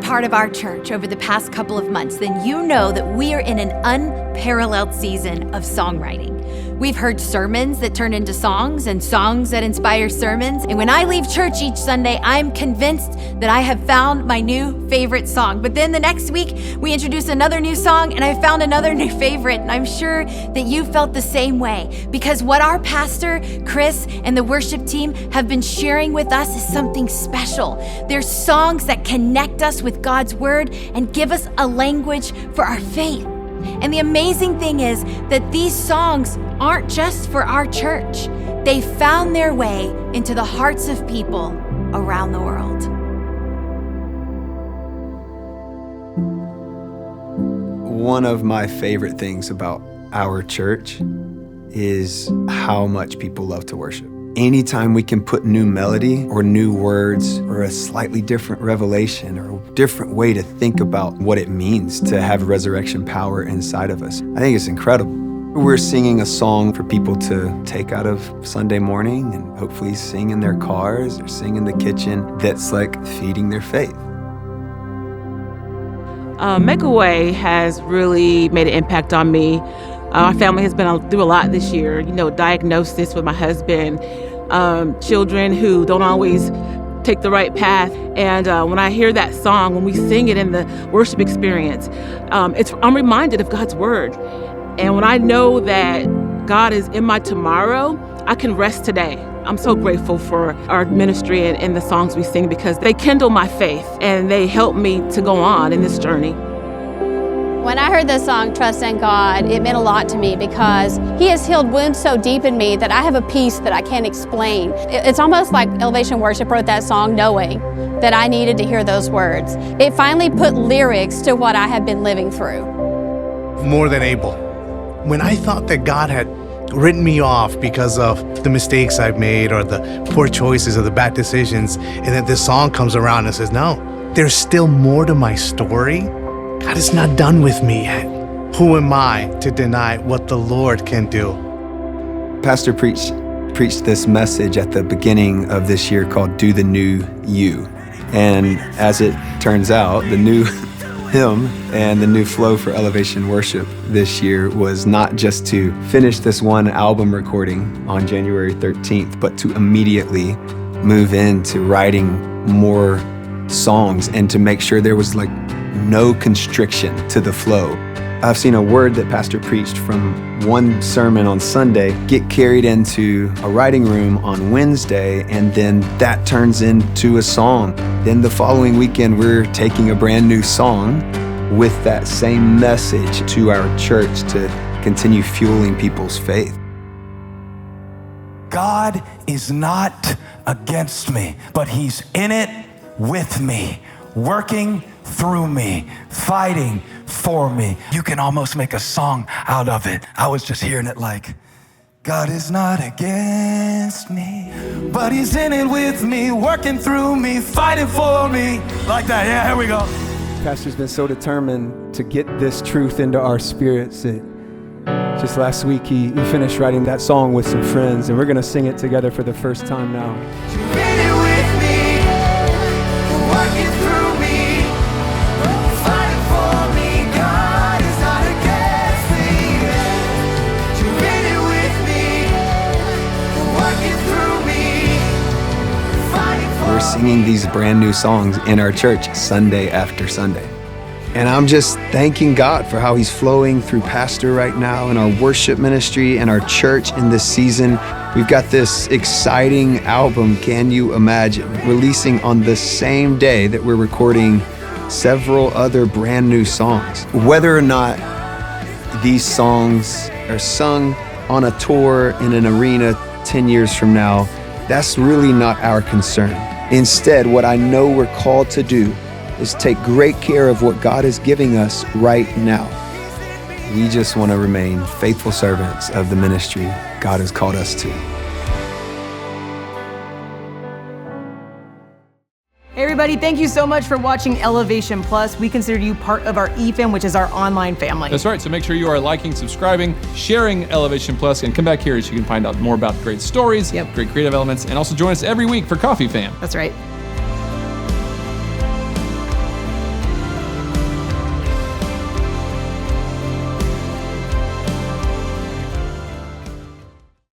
part of our church over the past couple of months, then you know that we are in an unparalleled season of songwriting. We've heard sermons that turn into songs and songs that inspire sermons. And when I leave church each Sunday, I'm convinced that I have found my new favorite song. But then the next week, we introduce another new song and I found another new favorite. And I'm sure that you felt the same way, because what our pastor, Chris, and the worship team have been sharing with us is something special. They're songs that connect us with God's word and give us a language for our faith. And the amazing thing is that these songs aren't just for our church. They found their way into the hearts of people around the world. One of my favorite things about our church is how much people love to worship. Anytime we can put new melody or new words or a slightly different revelation or a different way to think about what it means to have resurrection power inside of us, I think it's incredible. We're singing a song for people to take out of Sunday morning and hopefully sing in their cars or sing in the kitchen that's like feeding their faith. Make a Way has really made an impact on me. Our family has been through a lot this year, diagnosis with my husband, children who don't always take the right path. And when I hear that song, when we sing it in the worship experience, I'm reminded of God's word. And when I know that God is in my tomorrow, I can rest today. I'm so grateful for our ministry and the songs we sing, because they kindle my faith and they help me to go on in this journey. When I heard this song, Trust in God, it meant a lot to me because He has healed wounds so deep in me that I have a peace that I can't explain. It's almost like Elevation Worship wrote that song knowing that I needed to hear those words. It finally put lyrics to what I have been living through. More than able. When I thought that God had written me off because of the mistakes I've made or the poor choices or the bad decisions, and then this song comes around and says, no, there's still more to my story. God is not done with me yet. Who am I to deny what the Lord can do? Pastor preached this message at the beginning of this year called Do the New You. And as it turns out, the new hymn and the new flow for Elevation Worship this year was not just to finish this one album recording on January 13th, but to immediately move into writing more songs and to make sure there was no constriction to the flow. I've seen a word that Pastor preached from one sermon on Sunday get carried into a writing room on Wednesday, and then that turns into a song. Then the following weekend, we're taking a brand new song with that same message to our church to continue fueling people's faith. God is not against me, but He's in it with me, working through me, fighting for me. You can almost make a song out of it. I was just hearing it like, God is not against me, but He's in it with me, working through me, fighting for me. Like that, yeah, here we go. Pastor's been so determined to get this truth into our spirits that just last week he finished writing that song with some friends, and we're gonna sing it together for the first time now. You're in it with me, working through me, fighting for me. God is not against me. You're in it with me, working through me, fighting for me. We're singing these brand new songs in our church Sunday after Sunday. And I'm just thanking God for how He's flowing through Pastor right now in our worship ministry and our church in this season. We've got this exciting album, Can You Imagine, releasing on the same day that we're recording several other brand new songs. Whether or not these songs are sung on a tour in an arena 10 years from now, that's really not our concern. Instead, what I know we're called to do is take great care of what God is giving us right now. We just want to remain faithful servants of the ministry God has called us to. Hey everybody, thank you so much for watching Elevation Plus. We consider you part of our eFam, which is our online family. That's right, so make sure you are liking, subscribing, sharing Elevation Plus, and come back here so you can find out more about great stories, great creative elements, and also join us every week for Coffee Fam. That's right.